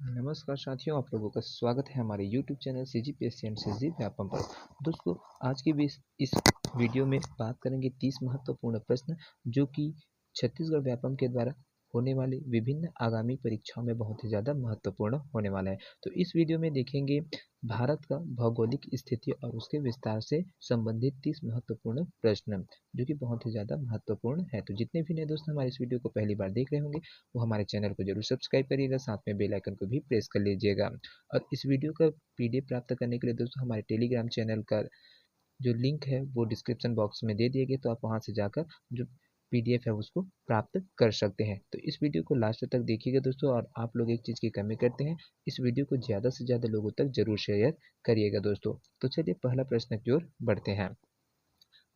नमस्कार साथियों, आप लोगों का स्वागत है हमारे YouTube channel CGPSC and CG Vyapam पर। दोस्तों, आज की भी इस वीडियो में बात करेंगे 30 महत्वपूर्ण प्रश्न जो कि छत्तीसगढ़ व्यापम के द्वारा होने वाली विभिन्न आगामी परीक्षाओं में बहुत ही ज़्यादा महत्वपूर्ण होने वाला है। तो इस वीडियो में देखेंगे भारत का भौगोलिक स्थिति और उसके विस्तार से संबंधित 30 महत्वपूर्ण प्रश्न जो कि बहुत ही ज़्यादा महत्वपूर्ण है। तो जितने भी नए दोस्त हमारे इस वीडियो को पहली बार देख रहे होंगे वो हमारे चैनल को जरूर सब्सक्राइब करिएगा, साथ में बेल आइकन को भी प्रेस कर लीजिएगा। और इस वीडियो का पीडीएफ प्राप्त करने के लिए दोस्तों हमारे टेलीग्राम चैनल का जो लिंक है वो डिस्क्रिप्शन बॉक्स में दे दिए गए, तो आप वहां से जाकर जो पीडीएफ है उसको प्राप्त कर सकते हैं। तो इस वीडियो को लास्ट तक देखिएगा दोस्तों। और आप लोग एक चीज़ की कमी करते हैं, इस वीडियो को ज़्यादा से ज़्यादा लोगों तक जरूर शेयर करिएगा दोस्तों। तो चलिए पहला प्रश्न की ओर बढ़ते हैं।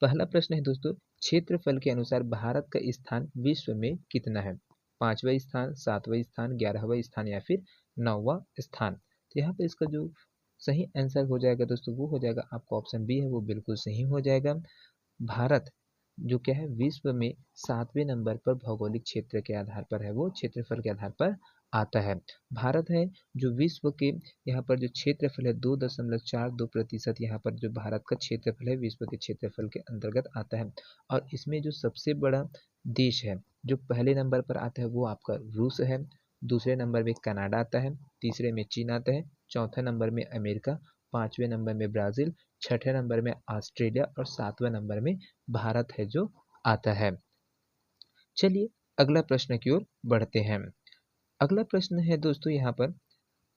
पहला प्रश्न है दोस्तों, क्षेत्रफल के अनुसार भारत का स्थान विश्व में कितना है? 5वां स्थान, 7वां स्थान, 11वां स्थान या फिर 9वां स्थान? तो यहाँ पे इसका जो सही आंसर हो जाएगा दोस्तों वो हो जाएगा आपका ऑप्शन बी है, वो बिल्कुल सही हो जाएगा। भारत जो क्या है विश्व में 7वें नंबर पर भौगोलिक क्षेत्र के आधार पर है, वो क्षेत्रफल के आधार पर आता है। भारत है जो विश्व के यहाँ पर जो क्षेत्रफल है 2.42% यहाँ पर जो भारत का क्षेत्रफल है विश्व के क्षेत्रफल के अंतर्गत आता है। और इसमें जो सबसे बड़ा देश है जो पहले नंबर पर आता है वो आपका रूस है, दूसरे नंबर में कनाडा आता है, तीसरे में चीन आता है, चौथे नंबर में अमेरिका, पांचवें नंबर में ब्राज़ील, छठे नंबर में ऑस्ट्रेलिया और सातवें नंबर में भारत है जो आता है। चलिए अगला प्रश्न की ओर बढ़ते हैं। अगला प्रश्न है दोस्तों यहाँ पर,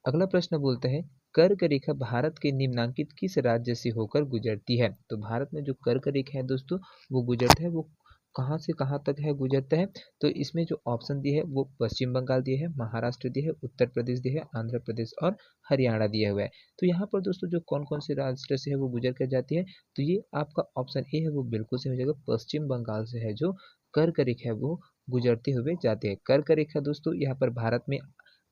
अगला प्रश्न बोलता है कर्क रेखा भारत के निम्नांकित किस राज्य से होकर गुजरती है? तो भारत में जो कर्क रेखा है दोस्तों वो गुजरता है, वो कहाँ से कहाँ तक है गुजरता है? तो इसमें जो ऑप्शन दिए है वो पश्चिम बंगाल दिए है, महाराष्ट्र दिए है, उत्तर प्रदेश दिए है, आंध्र प्रदेश और हरियाणा दिया हुआ है। तो यहाँ पर दोस्तों जो कौन कौन से राज्य से है वो गुजर कर जाती है, तो ये आपका ऑप्शन ए है वो बिल्कुल सही हो जाएगा। पश्चिम बंगाल से है जो कर्क रेखा है वो गुजरते हुए जाते हैं। कर्क रेखा दोस्तों यहाँ पर भारत में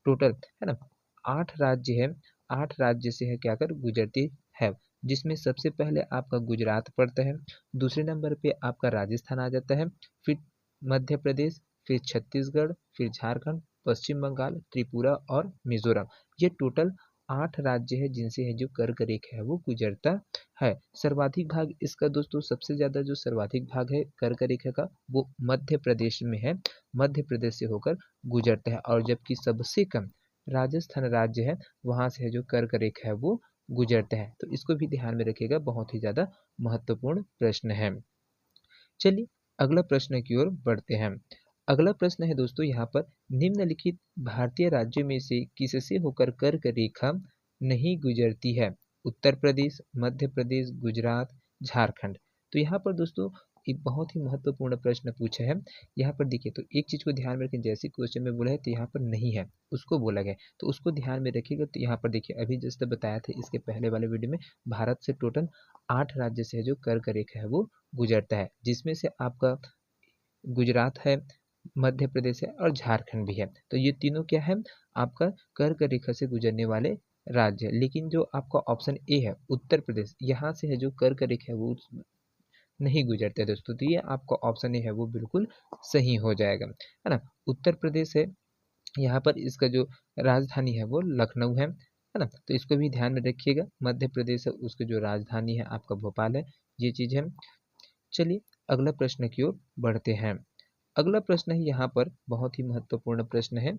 टोटल है ना 8 राज्य है, 8 राज्य से है क्या कर गुजरती है, जिसमें सबसे पहले आपका गुजरात पड़ता है, दूसरे नंबर पे आपका राजस्थान आ जाता है, फिर मध्य प्रदेश, फिर छत्तीसगढ़, फिर झारखंड, पश्चिम बंगाल, त्रिपुरा और मिजोरम। ये टोटल 8 राज्य है जिनसे है जो कर्क रेखा है वो गुजरता है। सर्वाधिक भाग इसका दोस्तों सबसे ज्यादा जो सर्वाधिक भाग है कर्क रेखा का वो मध्य प्रदेश में है, मध्य प्रदेश से होकर गुजरता है। और जबकि सबसे कम राजस्थान राज्य है वहां से है जो कर्क रेखा है वो गुजरता है। तो इसको भी ध्यान में रखिएगा, बहुत ही ज्यादा महत्वपूर्ण प्रश्न है। चलिए अगला प्रश्न की ओर बढ़ते हैं। अगला प्रश्न है दोस्तों यहाँ पर, निम्नलिखित भारतीय राज्यों में से किससे होकर कर्क रेखा नहीं गुजरती है? उत्तर प्रदेश, मध्य प्रदेश, गुजरात, झारखंड। तो यहाँ पर दोस्तों एक बहुत ही महत्वपूर्ण प्रश्न पूछा है। यहाँ पर देखिए तो एक चीज को ध्यान में रखें, जैसे क्वेश्चन में बोला है तो यहाँ पर नहीं है उसको बोला गया, तो उसको ध्यान में रखिएगा। तो यहाँ पर देखिए अभी जैसे बताया था इसके पहले वाले वीडियो में, भारत से टोटल 8 राज्य से है जो कर्क रेखा है वो गुजरता है, जिसमें से आपका गुजरात है, मध्य प्रदेश है और झारखंड भी है। तो ये तीनों क्या है आपका कर्क रेखा से गुजरने वाले राज्य। लेकिन जो आपका ऑप्शन ए है उत्तर प्रदेश, यहाँ से है जो कर्क रेखा है वो नहीं गुजरते दोस्तों। तो ये आपका ऑप्शन ए है वो बिल्कुल सही हो जाएगा, है ना। उत्तर प्रदेश है, यहाँ पर इसका जो राजधानी है वो लखनऊ है ना। तो इसको भी ध्यान में रखिएगा। मध्य प्रदेश है उसकी जो राजधानी है आपका भोपाल है, ये चीज है। चलिए अगला प्रश्न की ओर बढ़ते हैं। अगला प्रश्न है यहाँ पर बहुत ही महत्वपूर्ण प्रश्न है,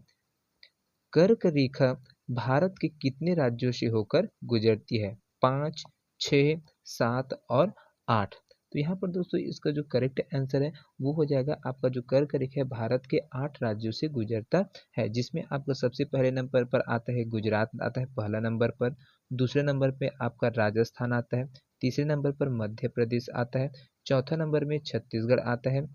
कर्क रेखा भारत के कितने राज्यों से होकर गुजरती है? 5, 6, 7 और 8। तो यहाँ पर दोस्तों इसका जो करेक्ट आंसर है वो हो जाएगा आपका जो कर्क रेखा है भारत के 8 राज्यों से गुजरता है, जिसमें आपका सबसे पहले नंबर पर आता है गुजरात आता है पहला नंबर पर, दूसरे नंबर पे आपका राजस्थान आता है, तीसरे नंबर पर मध्य प्रदेश आता है, चौथा नंबर में छत्तीसगढ़ आता है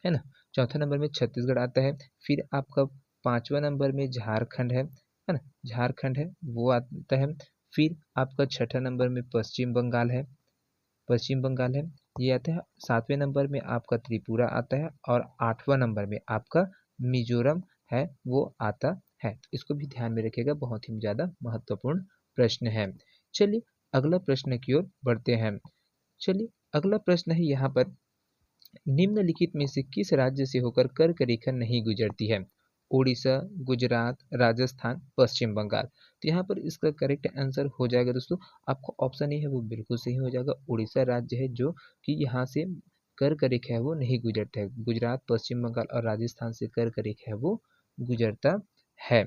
ना, चौथा नंबर में छत्तीसगढ़ आता है, फिर आपका पांचवा नंबर में झारखंड है ना, झारखंड है वो आता है, फिर आपका छठा नंबर में पश्चिम बंगाल है, पश्चिम बंगाल है ये आता है, सातवें नंबर में आपका त्रिपुरा आता है और आठवां नंबर में आपका मिजोरम है वो आता है। तो इसको भी ध्यान में रखिएगा, बहुत ही ज्यादा महत्वपूर्ण प्रश्न है। चलिए अगला प्रश्न की ओर बढ़ते हैं। चलिए अगला प्रश्न है यहाँ पर, निम्नलिखित में से किस राज्य से होकर कर्क रेखा नहीं गुजरती है? उड़ीसा, गुजरात, राजस्थान, पश्चिम बंगाल। तो यहाँ पर इसका करेक्ट आंसर हो जाएगा दोस्तों, आपका ऑप्शन ए है वो बिल्कुल सही हो जाएगा। उड़ीसा राज्य है जो कि यहाँ से कर्क रेखा है वो नहीं गुजरता है। गुजरात, पश्चिम बंगाल और राजस्थान से कर्क रेखा है वो गुजरता है।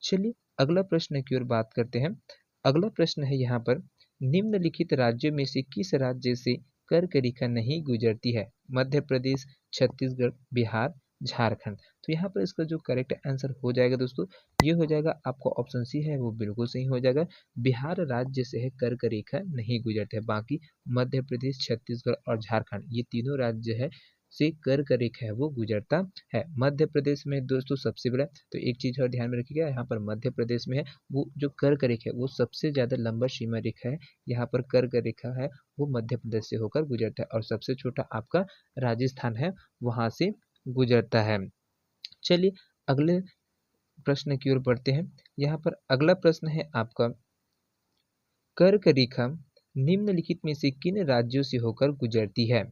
चलिए अगला प्रश्न की ओर बात करते हैं। अगला प्रश्न है यहाँ पर, निम्नलिखित राज्यों में से किस राज्य से कर्क रेखा नहीं गुजरती है? मध्य प्रदेश, छत्तीसगढ़, बिहार, झारखंड। तो यहाँ पर इसका जो करेक्ट आंसर हो जाएगा दोस्तों, ये हो जाएगा आपका ऑप्शन सी है वो बिल्कुल सही हो जाएगा। बिहार राज्य से है कर्क रेखा नहीं गुजरते है। बाकी मध्य प्रदेश, छत्तीसगढ़ और झारखंड ये तीनों राज्य है से कर्क रेखा है वो गुजरता है। मध्य प्रदेश में दोस्तों सबसे बड़ा, तो एक चीज और ध्यान में रखिएगा, यहाँ पर मध्य प्रदेश में है वो जो कर्क रेखा है वो सबसे ज्यादा लंबा सीमा रेखा है। यहाँ पर कर्क रेखा है वो मध्य प्रदेश से होकर गुजरता है, और सबसे छोटा आपका राजस्थान है वहां से गुजरता है। चलिए अगले प्रश्न की ओर बढ़ते हैं। यहाँ पर अगला प्रश्न है आपका, कर्क रेखा निम्नलिखित में से किन राज्यों से होकर गुजरती है?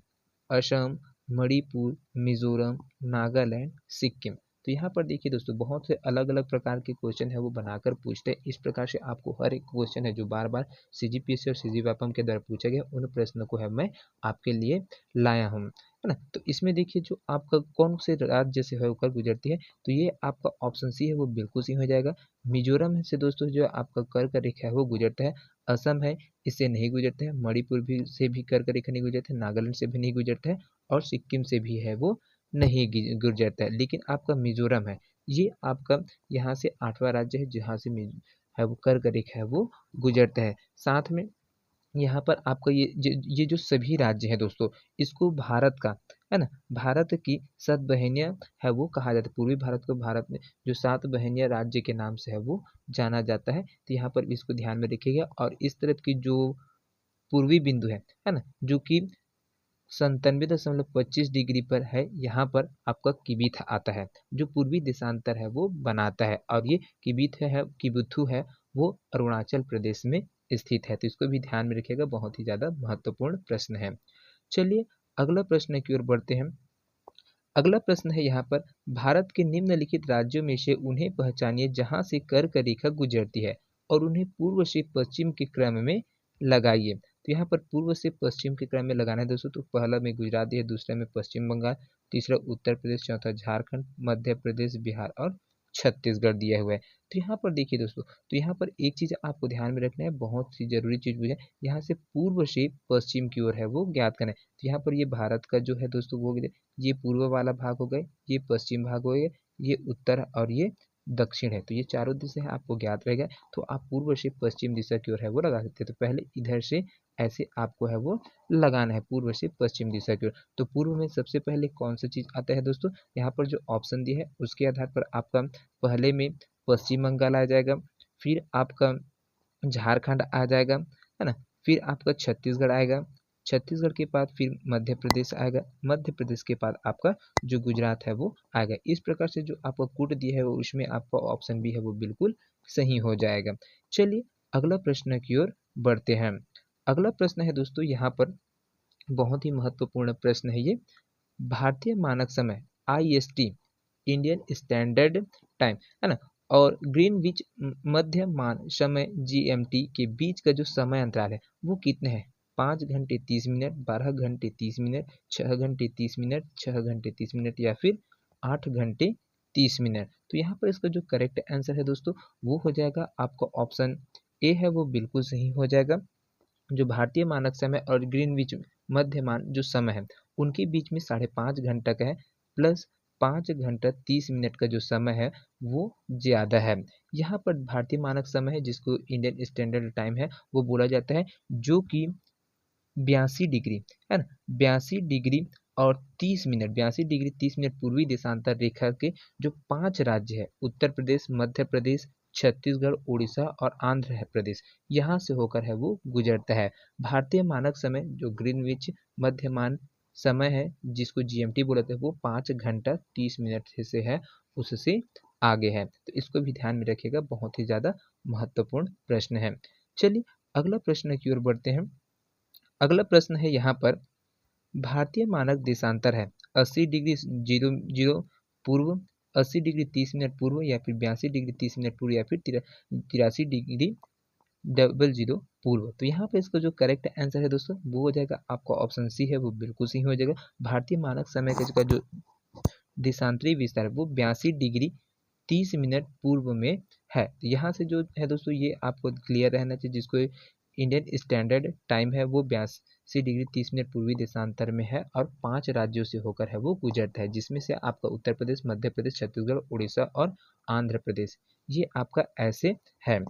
असम, मणिपुर, मिजोरम, नागालैंड, सिक्किम। तो यहाँ पर देखिए दोस्तों, बहुत से अलग अलग प्रकार के क्वेश्चन है वो बनाकर पूछते हैं। इस प्रकार से आपको हर एक क्वेश्चन है जो बार बार सीजीपीएससी और सीजीव्यापम के द्वारा पूछा गया, उन प्रश्नों को है मैं आपके लिए लाया हूँ, है ना। तो इसमें देखिए जो आपका कौन से राज्य से होकर गुजरती है, तो ये आपका ऑप्शन सी है वो बिल्कुल सही हो जाएगा। मिजोरम से दोस्तों जो आपका कर्क रेखा है वो गुजरता है। असम है, इससे नहीं गुजरते हैं। मणिपुर भी से भी कर्क रेखा नहीं गुजरते, नागालैंड से भी नहीं गुजरता है, और सिक्किम से भी है वो नहीं गुजरता है। लेकिन आपका मिजोरम है, ये आपका यहाँ से 8वां राज्य है जहाँ से है वो कर्क रेखा है वो गुजरता है। साथ में यहाँ पर आपका ये जो सभी राज्य हैं दोस्तों, इसको भारत का, है ना, भारत की 7 बहनियाँ है वो कहा जाता है। पूर्वी भारत को भारत में जो 7 बहनियाँ राज्य के नाम से है वो जाना जाता है। तो यहाँ पर इसको ध्यान में रखिएगा। और इस तरफ की जो पूर्वी बिंदु है ना, जो कि 97.25 डिग्री पर है, यहाँ पर आपका किबिथ आता है जो पूर्वी देशांतर है वो बनाता है। और ये किबुथु है वो अरुणाचल प्रदेश में स्थित है। तो इसको भी ध्यान में रखिएगा, बहुत ही ज्यादा महत्वपूर्ण प्रश्न है। चलिए अगला प्रश्न की ओर बढ़ते हैं। अगला प्रश्न है यहाँ पर, भारत के निम्नलिखित राज्यों में से उन्हें पहचानिए जहां से कर्क रेखा गुजरती है, और उन्हें पूर्व से पश्चिम के क्रम में लगाइए। तो यहाँ पर पूर्व से पश्चिम के क्रम में लगाना है दोस्तों। तो पहला में गुजरात है, दूसरे में पश्चिम बंगाल, तीसरा उत्तर प्रदेश, चौथा झारखंड, मध्य प्रदेश, बिहार और छत्तीसगढ़ दिया हुआ है। तो यहाँ पर देखिए दोस्तों, तो यहाँ पर एक चीज आपको ध्यान में रखना है, बहुत सी जरूरी चीज है। यहाँ से पूर्व से पश्चिम की ओर है वो ज्ञात करना है। तो यहाँ पर ये भारत का जो है दोस्तों वो, ये पूर्व वाला भाग हो गए, ये पश्चिम भाग हो गए, ये उत्तर और ये दक्षिण है। तो ये चारों दिशा है आपको ज्ञात रहेगा। तो आप पूर्व से पश्चिम दिशा की ओर है वो लगा सकते हैं। तो पहले इधर से ऐसे आपको है वो लगाना है, पूर्व से पश्चिम दिशा की ओर। तो पूर्व में सबसे पहले कौन सा चीज आता है दोस्तों, यहाँ पर जो ऑप्शन दिया है उसके आधार पर आपका पहले में पश्चिम बंगाल आ जाएगा, फिर आपका झारखंड आ जाएगा, है ना, फिर आपका छत्तीसगढ़ आएगा, छत्तीसगढ़ के बाद फिर मध्य प्रदेश आएगा, मध्य प्रदेश के बाद आपका जो गुजरात है वो आएगा। इस प्रकार से जो आपका कूट दिया है वो, उसमें आपका ऑप्शन भी है वो बिल्कुल सही हो जाएगा। चलिए अगला प्रश्न की ओर बढ़ते हैं। अगला प्रश्न है दोस्तों, यहाँ पर बहुत ही महत्वपूर्ण प्रश्न है ये। भारतीय मानक समय IST, इंडियन स्टैंडर्ड टाइम, है ना, और ग्रीनविच मध्यमान समय GMT के बीच का जो समय अंतराल है वो कितने हैं? 5 घंटे 30 मिनट, 12 घंटे 30 मिनट, 6 घंटे 30 मिनट, 6 घंटे 30 मिनट, या फिर 8 घंटे 30 मिनट। तो यहाँ पर इसका जो करेक्ट आंसर है दोस्तों वो हो जाएगा आपका ऑप्शन ए है वो बिल्कुल सही हो जाएगा। जो भारतीय मानक समय और ग्रीनविच मध्यमान जो समय है उनके बीच में 5.5 घंटा का है, प्लस 5 घंटा 30 मिनट का जो समय है वो ज्यादा है। यहाँ पर भारतीय मानक समय है जिसको इंडियन स्टैंडर्ड टाइम है वो बोला जाता है, जो कि 82 डिग्री, है ना, 82 डिग्री और 30 मिनट, 82 डिग्री 30 मिनट पूर्वी देशांतर रेखा के जो 5 राज्य है, उत्तर प्रदेश, मध्य प्रदेश, छत्तीसगढ़, उड़ीसा और आंध्र प्रदेश, यहाँ से होकर है वो गुजरता है। भारतीय मानक समय जो ग्रीनविच मध्यमान समय है जिसको GMT बोलते हैं वो 5 घंटा 30 मिनट से है, उससे आगे है। तो इसको भी ध्यान में रखिएगा, बहुत ही ज्यादा महत्वपूर्ण प्रश्न है। चलिए अगला प्रश्न की ओर बढ़ते हैं। अगला प्रश्न है यहाँ पर, भारतीय मानक देशांतर है 80 डिग्री 00 पूर्व, 80 डिग्री 30 मिनट पूर्व, या फिर 82 डिग्री 30 मिनट पूर्व, या फिर 83 डिग्री 00 पूर्व। तो यहाँ पे इसका जो करेक्ट आंसर है दोस्तों वो हो जाएगा आपका ऑप्शन सी है, वो बिल्कुल सही हो जाएगा। भारतीय मानक समय का जो देशांतरी विस्तार है वो 82 डिग्री 30 मिनट पूर्व में है। तो यहाँ से जो है दोस्तों ये आपको क्लियर रहना चाहिए, जिसको इंडियन स्टैंडर्ड टाइम है वो 82 डिग्री 30 मिनट पूर्वी देशांतर में है, और 5 राज्यों से होकर है वो गुजरता है, जिसमें से आपका उत्तर प्रदेश, मध्य प्रदेश, छत्तीसगढ़, उड़ीसा और आंध्र प्रदेश, ये आपका ऐसे है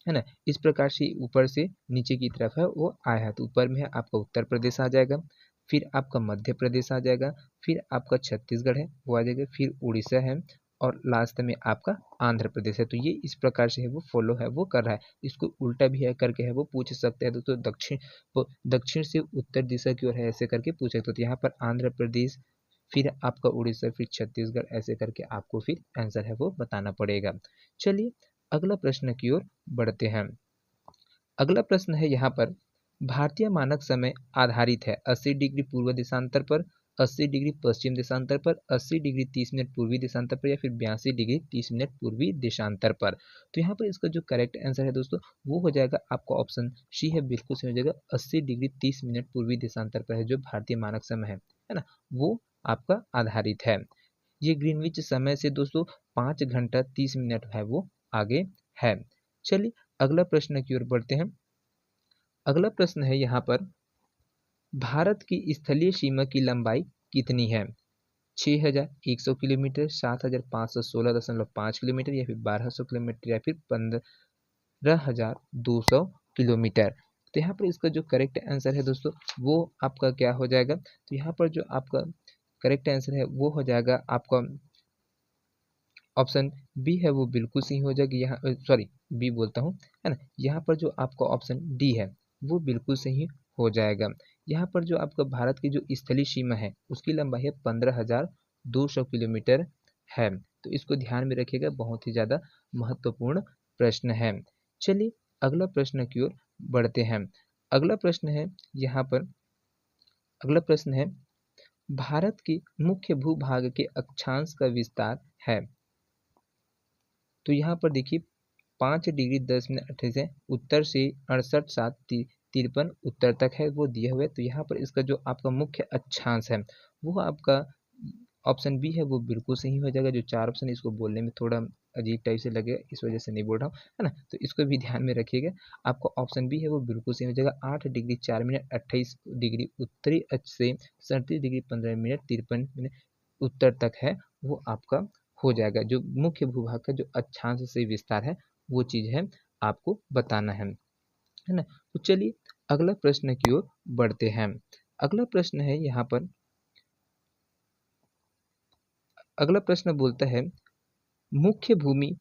ना। इस प्रकार से ऊपर से नीचे की तरफ है वो आया है। तो ऊपर में है आपका उत्तर प्रदेश आ जाएगा, फिर आपका मध्य प्रदेश आ जाएगा, फिर आपका छत्तीसगढ़ है वो आ जाएगा, फिर उड़ीसा है, और लास्ट में आपका आंध्र प्रदेश है। तो ये इस प्रकार से है वो फॉलो है वो कर रहा है। इसको उल्टा भी है करके है वो पूछ सकते हैं दोस्तों, दक्षिण से उत्तर दिशा की ओर है ऐसे करके पूछ सकते हो। तो यहाँ पर आंध्र प्रदेश, फिर आपका उड़ीसा, फिर छत्तीसगढ़, ऐसे करके आपको फिर आंसर है वो बताना पड़ेगा। चलिए अगला प्रश्न की ओर बढ़ते हैं। अगला प्रश्न है यहाँ पर, भारतीय मानक समय आधारित है 80 डिग्री पूर्व देशांतर पर, 80 डिग्री पश्चिम देशांतर पर, 80 डिग्री 30 मिनट पूर्वी देशांतर पर, या फिर 82 डिग्री 30 मिनट पूर्वी देशांतर पर। तो यहाँ पर इसका जो करेक्ट आंसर है दोस्तों वो हो जाएगा आपका ऑप्शन सी है, बिल्कुल सही हो जाएगा। 80 डिग्री 30 मिनट पूर्वी देशांतर पर है जो भारतीय मानक समय है ना, वो आपका आधारित है। ये ग्रीनविच समय से दोस्तों 5 घंटा 30 मिनट है वो आगे है। चलिए अगला प्रश्न की ओर बढ़ते हैं। अगला प्रश्न है यहाँ पर, भारत की स्थलीय सीमा की लंबाई कितनी है? 6100 किलोमीटर, 7516.5 किलोमीटर, या फिर 1200 किलोमीटर, या फिर 15200 किलोमीटर। तो यहाँ पर इसका जो करेक्ट आंसर है दोस्तों वो आपका क्या हो जाएगा? तो यहाँ पर जो आपका करेक्ट आंसर है वो हो जाएगा आपका ऑप्शन बी है, वो बिल्कुल सही हो जाएगी। यहाँ सॉरी बी बोलता हूँ, है ना। यहाँ पर जो आपका ऑप्शन डी है वो बिल्कुल सही हो जाएगा। यहाँ पर जो आपका भारत की जो स्थलीय सीमा है उसकी लंबाई है 15200 किलोमीटर है। तो इसको ध्यान में रखिएगा, बहुत ही ज़्यादा महत्वपूर्ण प्रश्न है। चलिए अगला प्रश्न की ओर बढ़ते हैं। अगला प्रश्न है यहाँ पर, अगला प्रश्न है, भारत के मुख्य भूभाग के अक्षांश का विस्तार है। तो यहाँ पर देखिए 5 डिग्री 10 मिनट 28 है, उत्तर से 68,753 उत्तर तक है वो दिया हुआ है। तो यहाँ पर इसका जो आपका मुख्य अक्षांश है वो आपका ऑप्शन बी है, वो बिल्कुल सही हो जाएगा। जो 4 ऑप्शन इसको बोलने में थोड़ा अजीब टाइप से लगेगा, इस वजह से नहीं बोल रहा हूँ, है ना। तो इसको भी ध्यान में रखिएगा, आपका ऑप्शन बी है वो बिल्कुल सही हो जाएगा। 8 डिग्री 4 मिनट 28 डिग्री उत्तरी अक्ष से 37 डिग्री 15 मिनट 53 मिनट उत्तर तक है वो आपका हो जाएगा। जो मुख्य भूभाग का जो अक्षांश से विस्तार है वो चीज़ है आपको बताना है ना। तो चलिए अगला प्रश्न की ओर बढ़ते हैं। अगला प्रश्न है यहाँ पर, अगला प्रश्न बोलता है, मुख्य भूमि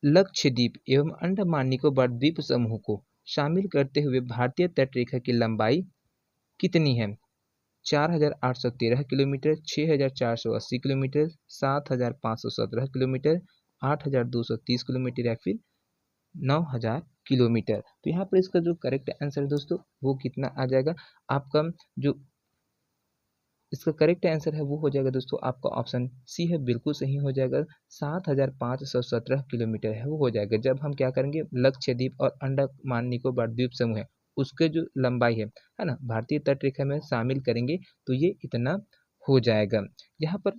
लक्षद्वीप एवं अंडमान निकोबार द्वीप समूह को शामिल करते हुए भारतीय तटरेखा की लंबाई कितनी है? 4813 किलोमीटर, 6480 किलोमीटर, 7517 किलोमीटर, 8230 किलोमीटर, या फिर 9000 किलोमीटर। तो यहाँ पर इसका जो करेक्ट आंसर है दोस्तों वो कितना आ जाएगा? आपका जो इसका करेक्ट आंसर है वो हो जाएगा दोस्तों आपका ऑप्शन सी है, बिल्कुल सही हो जाएगा। 7517 किलोमीटर है वो हो जाएगा। जब हम क्या करेंगे, लक्षद्वीप और अंडमान निकोबार द्वीप समूह है उसके जो लंबाई है ना, भारतीय तट रेखा में शामिल करेंगे तो ये इतना हो जाएगा। यहाँ पर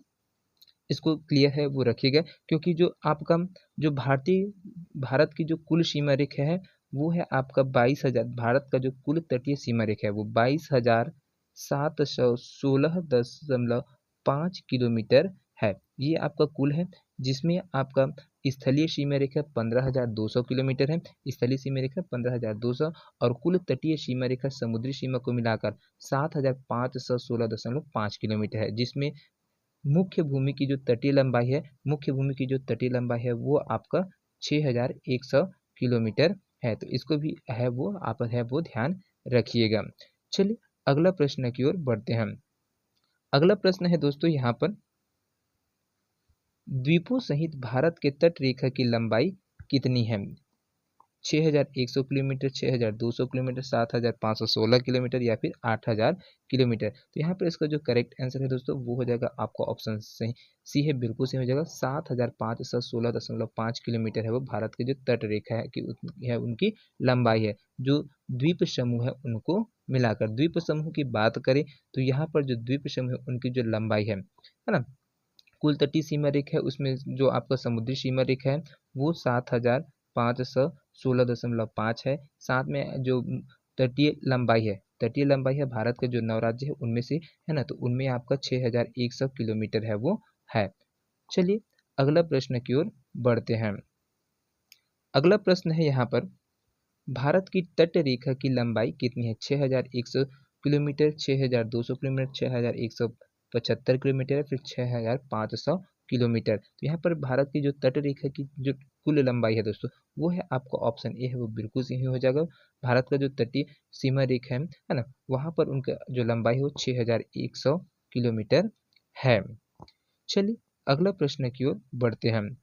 इसको क्लियर है वो रखिएगा, क्योंकि जो आपका जो भारत की जो कुल सीमा रेखा है वो है आपका 22,000। भारत का जो कुल तटीय सीमा रेखा है वो 22,716.5 किलोमीटर है। ये आपका कुल है, जिसमें आपका स्थलीय सीमा रेखा 15,200 किलोमीटर है, स्थलीय सीमा रेखा 15,200, और कुल तटीय सीमा रेखा समुद्री सीमा को मिलाकर 7,516.5 किलोमीटर है। जिसमें मुख्य भूमि की जो तटीय लंबाई है, मुख्य भूमि की जो तटीय लंबाई है वो आपका 6,100 किलोमीटर है। तो इसको भी है वो आप है वो ध्यान रखिएगा। चलिए अगला प्रश्न की ओर बढ़ते हैं। अगला प्रश्न है दोस्तों यहाँ पर, द्वीपों सहित भारत के तट रेखा की लंबाई कितनी है? 6100 किलोमीटर, 6200 किलोमीटर, 7516 किलोमीटर या फिर 8000 किलोमीटर। तो यहाँ पर इसका जो करेक्ट आंसर है दोस्तों वो हो जाएगा आपका ऑप्शन सही सी है, बिल्कुल सही हो जाएगा। 7516.5 किलोमीटर है वो भारत की जो तट रेखा है कि है उनकी लंबाई है, जो द्वीप समूह है उनको मिलाकर। द्वीप समूह की बात करें तो यहाँ पर जो द्वीप समूह है उनकी जो लंबाई है ना, कुल तटीय सीमा रेखा है उसमें जो आपका समुद्री सीमा रेखा है वो 7516.5 है। साथ में जो तटीय लंबाई है भारत के जो 9 राज्य है उनमें से है ना, तो उनमें आपका 6100 किलोमीटर है वो है। चलिए अगला प्रश्न की ओर बढ़ते हैं। अगला प्रश्न है यहाँ पर, भारत की तट रेखा की लंबाई कितनी है? 6100 किलोमीटर, 6200 किलोमीटर, 6175 किलोमीटर या फिर 6500 किलोमीटर। तो यहाँ पर भारत की जो तट रेखा की जो कुल लंबाई है दोस्तों वो है आपका ऑप्शन ए है, वो बिल्कुल सही हो जाएगा। भारत का जो तटीय सीमा रेखा है ना, वहाँ पर उनका जो लंबाई है वो 6100 किलोमीटर है। चलिए अगला प्रश्न की ओर बढ़ते हैं।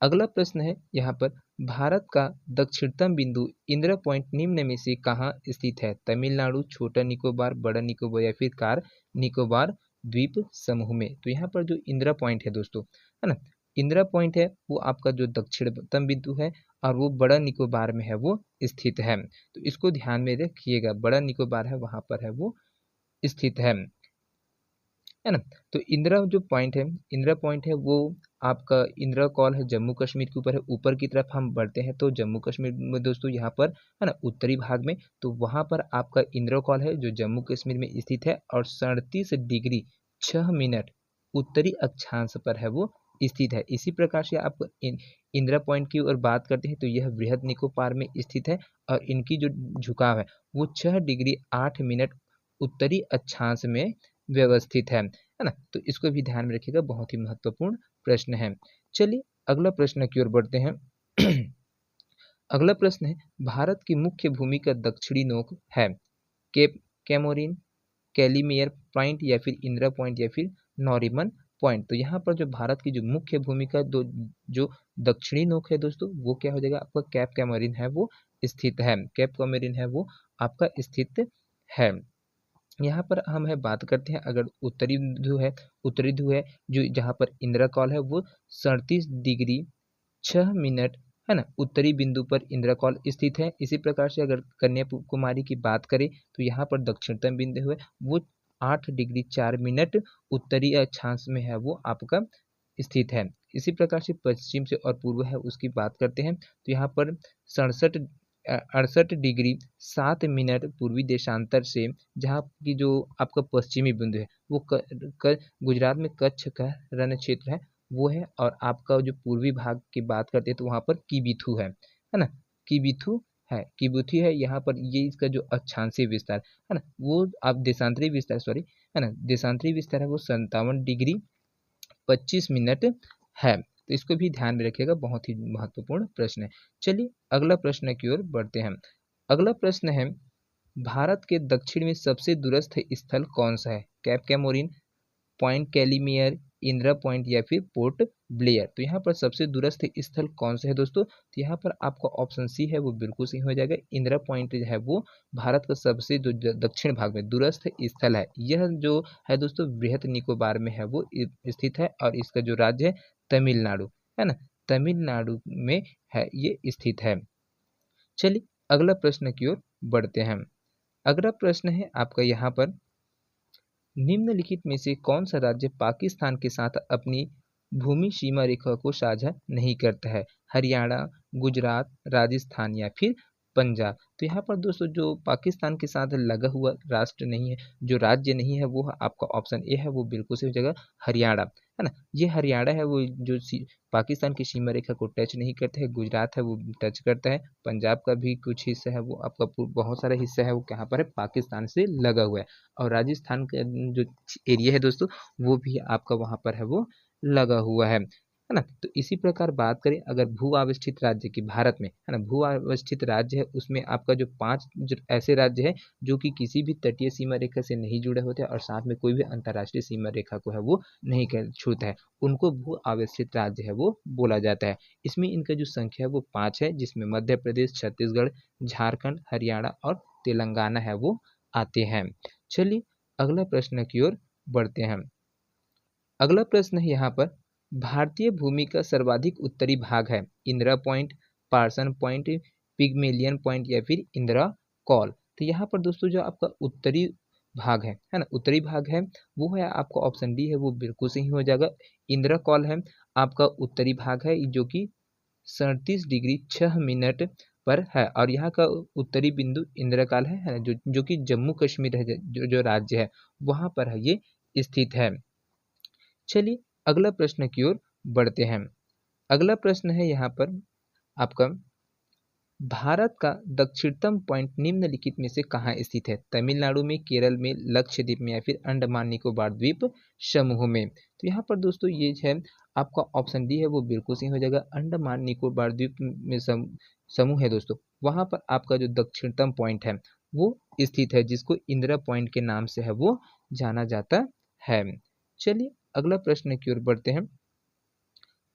अगला प्रश्न है यहाँ पर, भारत का दक्षिणतम बिंदु इंदिरा पॉइंट निम्न में से कहाँ स्थित है? तमिलनाडु, छोटा निकोबार, बड़ा निकोबार या फिर कार निकोबार द्वीप समूह में। तो यहाँ पर जो इंदिरा पॉइंट है दोस्तों है ना, इंदिरा पॉइंट है वो आपका जो दक्षिणतम बिंदु है और वो बड़ा निकोबार में है वो स्थित है। तो इसको ध्यान में रखिएगा, बड़ा निकोबार है वहां पर है वो स्थित है ना। तो इंदिरा पॉइंट है वो आपका इंदिरा कॉल है जम्मू कश्मीर के ऊपर है। ऊपर की तरफ हम बढ़ते हैं तो जम्मू कश्मीर में दोस्तों यहाँ पर है ना उत्तरी भाग में, तो वहाँ पर आपका इंदिरा कॉल है जो जम्मू कश्मीर में स्थित है और 37 डिग्री 6 मिनट उत्तरी अक्षांश पर है वो स्थित है। इसी प्रकार से आप इंदिरा पॉइंट की ओर बात करते हैं तो यह बृहद निकोबार में स्थित है और इनकी जो झुकाव है वो 6 डिग्री 8 मिनट उत्तरी अक्षांश में व्यवस्थित है ना। तो इसको भी ध्यान में रखिएगा, बहुत ही महत्वपूर्ण प्रश्न है। चलिए अगला प्रश्न की ओर बढ़ते हैं। अगला प्रश्न है, भारत की मुख्य भूमि का दक्षिणी नोक है केप कैमोरिन, कैलीमेयर पॉइंट या फिर इंदिरा पॉइंट या फिर नॉरिमन पॉइंट। तो यहाँ पर जो भारत की जो मुख्य भूमिका जो दक्षिणी नोक है दोस्तों वो क्या हो जाएगा आपका कैप कैमोरिन है वो स्थित है। कैप कैमोरिन है वो आपका स्थित है। यहाँ पर हम है बात करते हैं अगर उत्तरी ध्रुव है जो जहाँ पर इंदिरा कॉल है वो 37 डिग्री 6 मिनट है ना उत्तरी बिंदु पर इंदिरा कॉल स्थित है। इसी प्रकार से अगर कन्याकुमारी की बात करें तो यहाँ पर दक्षिणतम बिंदु है वो 8 डिग्री 4 मिनट उत्तरी अक्षांश में है वो आपका स्थित है। इसी प्रकार से पश्चिम से और पूर्व है उसकी बात करते हैं तो यहाँ पर 68 डिग्री 7 मिनट पूर्वी देशांतर से जहाँ की जो आपका पश्चिमी बिंदु है वो गुजरात में कच्छ का रण क्षेत्र है वो है। और आपका जो पूर्वी भाग की बात करते हैं तो वहाँ पर किबिथु है ना, किबिथु है यहाँ पर। ये इसका जो अक्षांशीय विस्तार है ना वो आप देशांतरी विस्तार है ना, देशांतरी विस्तार है वो 57 डिग्री 25 मिनट है। तो इसको भी ध्यान में रखिएगा, बहुत ही महत्वपूर्ण प्रश्न है। चलिए अगला प्रश्न की ओर बढ़ते हैं। अगला प्रश्न है, भारत के दक्षिण में सबसे दूरस्थ स्थल कौन सा है? Cape Comorin, Point Calimere, Indira Point या फिर पोर्ट ब्लेयर। तो यहाँ पर सबसे दूरस्थ स्थल कौन सा है दोस्तों? तो यहाँ पर आपका ऑप्शन सी है वो बिल्कुल सही हो जाएगा। इंदिरा पॉइंट है वो भारत का सबसे जो दक्षिण भाग में दूरस्थ स्थल है। यह जो है दोस्तों बृहद निकोबार में है वो स्थित है और इसका जो राज्य है तमिलनाडु है ना, तमिलनाडु में है ये स्थित है। चलिए अगला प्रश्न की ओर बढ़ते हैं। अगला प्रश्न है आपका यहाँ पर, निम्नलिखित में से कौन सा राज्य पाकिस्तान के साथ अपनी भूमि सीमा रेखा को साझा नहीं करता है? हरियाणा, गुजरात, राजस्थान या फिर पंजाब। तो यहाँ पर दोस्तों जो पाकिस्तान के साथ लगा हुआ राष्ट्र नहीं है, जो राज्य नहीं है, वो आपका ऑप्शन ए है, वो बिल्कुल सही हो जाएगा हरियाणा है ना। ये हरियाणा है वो जो पाकिस्तान की सीमा रेखा को टच नहीं करता है। गुजरात है वो टच करता है। पंजाब का भी कुछ हिस्सा है वो आपका बहुत सारा हिस्सा है वो कहाँ पर है पाकिस्तान से लगा हुआ है। और राजस्थान का जो एरिया है दोस्तों वो भी आपका वहाँ पर है वो लगा हुआ है। है ना। तो इसी प्रकार बात करें अगर भू अवस्थित राज्य की भारत में, है ना, भू अवस्थित राज्य है उसमें आपका जो 5 जो ऐसे राज्य है जो कि किसी भी तटीय सीमा रेखा से नहीं जुड़े होते और साथ में कोई भी अंतर्राष्ट्रीय सीमा रेखा को है वो नहीं छूता है, उनको भू अवस्थित राज्य है वो बोला जाता है। इसमें इनका जो संख्या है वो 5 है, जिसमें मध्य प्रदेश, छत्तीसगढ़, झारखंड, हरियाणा और तेलंगाना है वो आते हैं। चलिए अगला प्रश्न की ओर बढ़ते हैं। अगला प्रश्न है यहाँ पर, भारतीय भूमि का सर्वाधिक उत्तरी भाग है Indira point, parson point, pygmalion point या फिर इंदिरा कॉल। तो यहाँ पर दोस्तों जो आपका उत्तरी भाग है ना, उत्तरी भाग है वो है आपका ऑप्शन डी है वो बिल्कुल सही हो जाएगा। इंदिरा कॉल है आपका उत्तरी भाग है जो कि 37 डिग्री 6 मिनट पर है और यहाँ का उत्तरी बिंदु इंदिरा काल है ना, जो कि जम्मू कश्मीर है, जो राज्य है वहाँ पर है ये स्थित है। चलिए अगला प्रश्न की ओर बढ़ते हैं। अगला प्रश्न है यहाँ पर आपका, भारत का दक्षिणतम पॉइंट निम्नलिखित में से कहाँ स्थित है? तमिलनाडु में, केरल में, लक्षद्वीप में या फिर अंडमान निकोबार द्वीप समूह में। तो यहाँ पर दोस्तों ये है आपका ऑप्शन डी है वो बिल्कुल सही हो जाएगा। अंडमान निकोबार द्वीप में समूह है दोस्तों, वहाँ पर आपका जो दक्षिणतम पॉइंट है वो स्थित है, जिसको इंदिरा पॉइंट के नाम से है वो जाना जाता है। चलिए अगला प्रश्न की ओर बढ़ते हैं।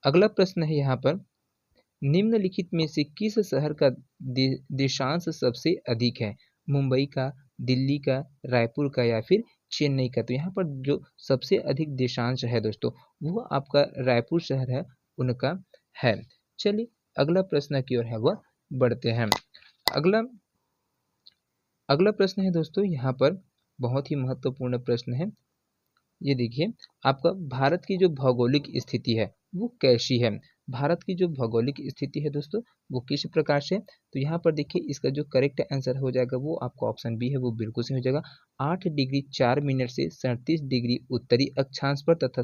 अगला प्रश्न है यहाँ पर, निम्नलिखित में से किस शहर का देशांश सबसे अधिक है? मुंबई का, दिल्ली का, रायपुर का या फिर चेन्नई का? तो यहाँ पर जो सबसे अधिक देशांश है दोस्तों वो आपका रायपुर शहर है उनका है। चलिए अगला प्रश्न की ओर है वह बढ़ते हैं। अगला अगला प्रश्न है दोस्तों यहाँ पर बहुत ही महत्वपूर्ण प्रश्न है। ये देखिए आपका, भारत की जो भौगोलिक स्थिति है वो कैसी है? भारत की जो भौगोलिक स्थिति है दोस्तों वो किस प्रकार से? तो यहाँ पर देखिए इसका जो करेक्ट आंसर हो जाएगा वो आपका ऑप्शन बी है वो बिल्कुल सही हो जाएगा। 8 डिग्री 4 मिनट से 37 डिग्री उत्तरी अक्षांश पर तथा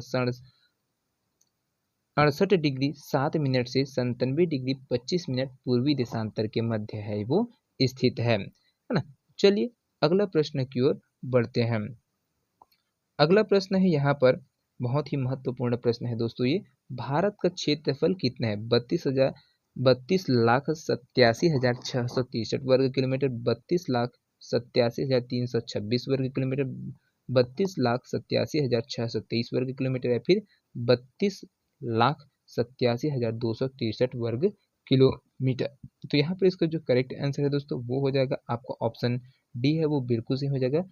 68 डिग्री 7 मिनट से 97 डिग्री 25 मिनट पूर्वी देशांतर के मध्य है वो स्थित है ना। चलिए अगला प्रश्न की ओर बढ़ते हैं। अगला प्रश्न है यहाँ पर बहुत ही महत्वपूर्ण प्रश्न है दोस्तों ये, भारत का क्षेत्रफल कितना है? 32,87,663 वर्ग किलोमीटर, 32,87,326 वर्ग किलोमीटर, 32,87,623 वर्ग किलोमीटर या फिर 32,87,263 वर्ग किलोमीटर। तो यहाँ पर इसका जो करेक्ट आंसर है दोस्तों वो हो जाएगा आपका ऑप्शन डी है वो बिल्कुल सही हो जाएगा।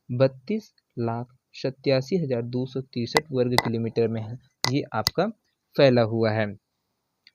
32,87,263 वर्ग किलोमीटर में है ये आपका फैला हुआ है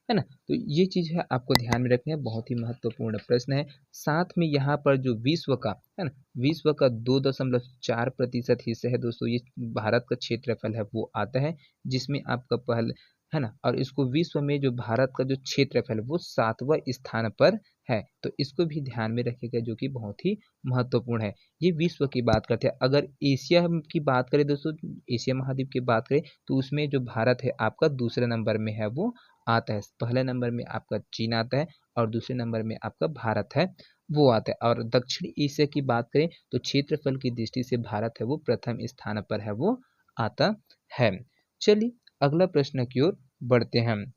ना। तो ये चीज है आपको ध्यान में रखना है, बहुत ही महत्वपूर्ण प्रश्न है। साथ में यहाँ पर जो विश्व का है ना, विश्व का 2.4% हिस्सा है दोस्तों ये भारत का क्षेत्रफल है वो आता है, जिसमें आपका पहले है ना, और इसको विश्व में जो भारत का जो क्षेत्रफल वो 7वां स्थान पर है। तो इसको भी ध्यान में रखिएगा जो कि बहुत ही महत्वपूर्ण है। ये विश्व की बात करते हैं। अगर एशिया की बात करें दोस्तों, एशिया महाद्वीप की बात करें तो उसमें जो भारत है आपका दूसरे नंबर में है वो आता है। पहले नंबर में आपका चीन आता है और दूसरे नंबर में आपका भारत है वो आता है। और दक्षिण एशिया की बात करें तो क्षेत्रफल की दृष्टि से भारत है वो प्रथम स्थान पर है वो आता है। चलिए अगला प्रश्न की ओर बढ़ते हैं।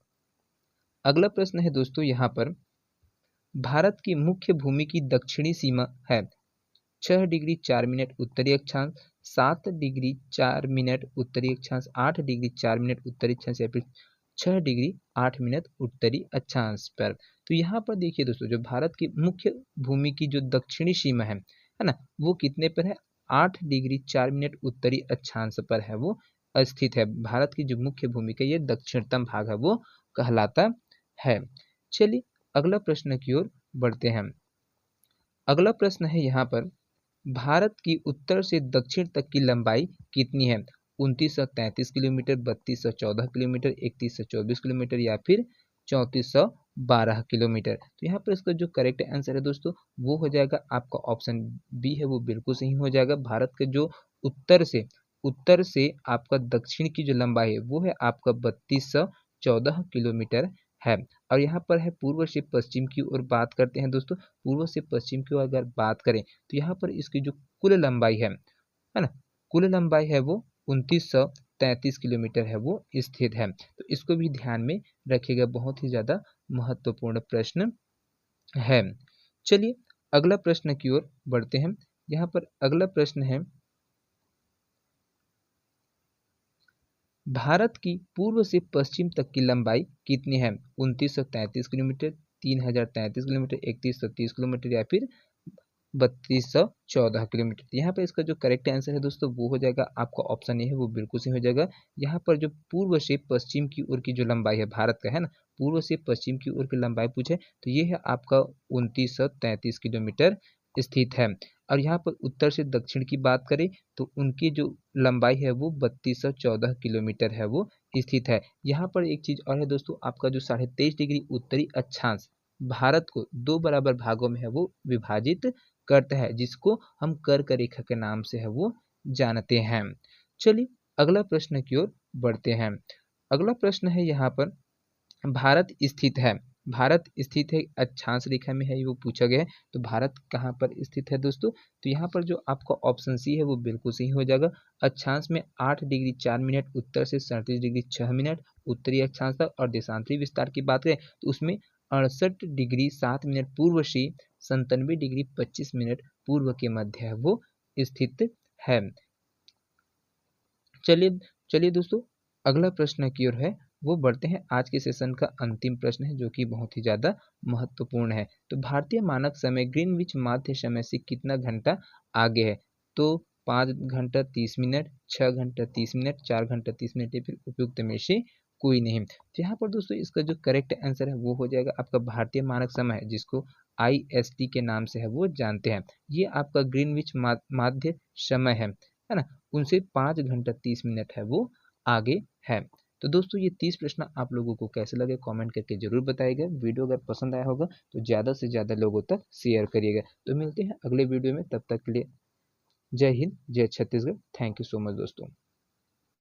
अगला प्रश्न है दोस्तों यहाँ पर, भारत की मुख्य भूमि की दक्षिणी सीमा है 6 डिग्री 4 मिनट उत्तरी अक्षांश, 7 डिग्री 4 मिनट उत्तरी अक्षांश, 8 डिग्री 4 मिनट उत्तरी अक्षांश या फिर 6 डिग्री 8 मिनट उत्तरी अक्षांश पर। तो यहाँ पर देखिए दोस्तों जो भारत की मुख्य भूमि की जो दक्षिणी सीमा है ना, वो कितने पर है? 8 डिग्री 4 मिनट उत्तरी अक्षांश पर है वो स्थित है। भारत की जो मुख्य भूमि का ये दक्षिणतम भाग है वो कहलाता है। चलिए अगला प्रश्न की ओर बढ़ते हैं। अगला प्रश्न है यहाँ पर, भारत की उत्तर से दक्षिण तक की लंबाई कितनी है? 2933 किलोमीटर, 3214 किलोमीटर, 3124 किलोमीटर या फिर 3412 किलोमीटर। तो यहाँ पर इसका जो करेक्ट आंसर है दोस्तों वो हो जाएगा आपका ऑप्शन बी है वो बिल्कुल सही हो जाएगा। भारत के जो उत्तर से आपका दक्षिण की जो लंबाई है वो है आपका 3214 किलोमीटर है। और यहाँ पर है पूर्व से पश्चिम की ओर बात करते हैं दोस्तों। पूर्व से पश्चिम की ओर अगर बात करें तो यहाँ पर इसकी जो कुल लंबाई है ना, कुल लंबाई है वो 33 किलोमीटर है वो स्थित है। तो इसको भी ध्यान में रखिएगा, बहुत ही ज़्यादा महत्वपूर्ण प्रश्न है। चलिए अगला प्रश्न की ओर बढ़ते हैं। यहाँ पर अगला प्रश्न है, भारत की पूर्व से पश्चिम तक की लंबाई कितनी है? 2933 किलोमीटर, 3033 किलोमीटर, 3130 किलोमीटर या फिर 3214 किलोमीटर। यहाँ पर इसका जो करेक्ट आंसर है दोस्तों वो हो जाएगा आपका ऑप्शन ए है, वो बिल्कुल सही हो जाएगा। यहाँ पर जो पूर्व से पश्चिम की ओर की जो लंबाई है भारत का, है ना, पूर्व से पश्चिम की ओर की लंबाई पूछे तो ये है आपका 2933 किलोमीटर स्थित है। और यहाँ पर उत्तर से दक्षिण की बात करें तो उनकी जो लंबाई है वो 3214 किलोमीटर है वो स्थित है। यहाँ पर एक चीज और है दोस्तों, आपका जो 23.5 डिग्री उत्तरी अक्षांश भारत को दो बराबर भागों में है वो विभाजित करता है, जिसको हम कर्क रेखा के नाम से है वो जानते हैं। चलिए अगला प्रश्न की ओर बढ़ते हैं। अगला प्रश्न है यहाँ पर, भारत स्थित है अक्षांश रेखा में है, ये वो पूछा गया है। तो भारत कहाँ पर स्थित है दोस्तों? तो यहाँ पर जो आपका ऑप्शन सी है वो बिल्कुल सही हो जाएगा। अक्षांश में 8 डिग्री 4 मिनट उत्तर से 37 डिग्री 6 मिनट उत्तरी अक्षांश तक, और देशांतरी विस्तार की बात करें तो उसमें 68 डिग्री 7 मिनट पूर्व से 97 डिग्री 25 मिनट पूर्व के मध्य है वो स्थित है। चलिए चलिए दोस्तों अगला प्रश्न की ओर है वो बढ़ते हैं। आज के सेशन का अंतिम प्रश्न है जो कि बहुत ही ज़्यादा महत्वपूर्ण है। तो भारतीय मानक समय ग्रीनविच मध्य समय से कितना घंटा आगे है? तो 5 घंटा 30 मिनट, 6 घंटा 30 मिनट, 4 घंटा 30 मिनट या फिर उपयुक्त में से कोई नहीं। तो यहाँ पर दोस्तों इसका जो करेक्ट आंसर है वो हो जाएगा आपका भारतीय मानक समय है, जिसको IST के नाम से है वो जानते हैं। ये आपका ग्रीनविच माध्य समय है ना, उनसे 5 घंटा 30 मिनट है वो आगे है। तो दोस्तों ये 30 प्रश्न आप लोगों को कैसे लगे कमेंट करके जरूर बताइएगा। वीडियो अगर पसंद आया होगा तो ज़्यादा से ज़्यादा लोगों तक शेयर करिएगा। तो मिलते हैं अगले वीडियो में, तब तक के लिए जय हिंद, जय Chhattisgarh. Thank you so much दोस्तों।